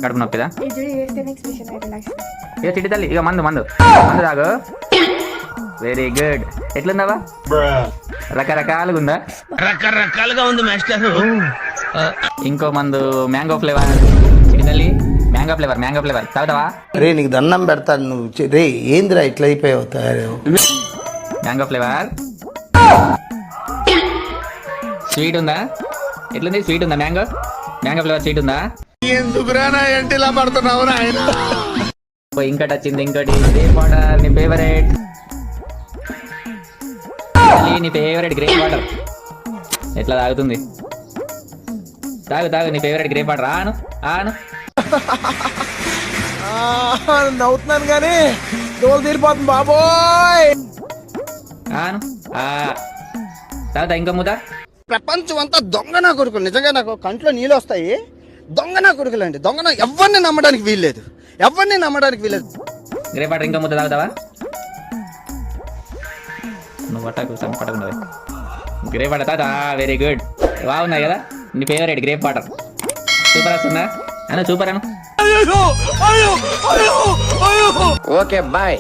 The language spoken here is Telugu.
కడుపు నొప్పిదా ఇది చూడు వేస్తేనే ఎక్స్ప్రెషన్ అయితే లక్ష్మి. ఇక చిట్టి తల్లి ఇక మందు మందు మందు తాగు. Very good. ఎట్లుందావా? రకరకాలుగా ఉందా? రకరకాలుగా ఉంది మాస్టర్. ఇంకో మందు మ్యాంగో ఫ్లేవర్. చిట్టి తల్లి మ్యాంగో ఫ్లేవర్ తాగుతావా? రే నీకు దండం పెడతాను నువ్వు. రే ఏందిరా ఇట్లా అయిపోయావు తయారు. మ్యాంగో ఫ్లేవర్ స్వీట్ ఉందా? ఎట్లుంది? స్వీట్ ఉందా? మ్యాంగో ఫ్లేవర్ స్వీట్ ఉందా? ఎందుకురా నా ఎంటిలా పడుతున్నావు ఆయన. ఇంకటి వచ్చింది. ఇంకోటి గ్రేప్ వాటర్. నీ ఫేవరెట్ గ్రేప్ వాటర్. ఎట్లా తాగుతుంది? తాగు నీ ఫేవరెట్ గ్రేప్ వాటర్. ఆను నవ్వుతున్నాను కానీ దోలు తీరిపోతుంది బాబోయ్. ఆను తాగుతా. ఇంకో ముద్ద. ప్రపంచం అంతా దొంగ నా కొడుకులు. నిజంగా నాకు కంట్లో నీళ్ళు వస్తాయి. దొంగ నా కొడుకులు అండి. ఎవరిని నమ్మడానికి వీల్లేదు. గ్రేప్ వాటర్ ఇంకో ముద్ద తాగుతావా? నువ్వు పట్టకుండా గ్రేప్ వాటర్ తాత. Very good. బాగున్నాయి కదా నీ ఫేవరెట్ గ్రేప్ వాటర్. సూపర్ వస్తుందా? సూపర్ అను. Okay bye.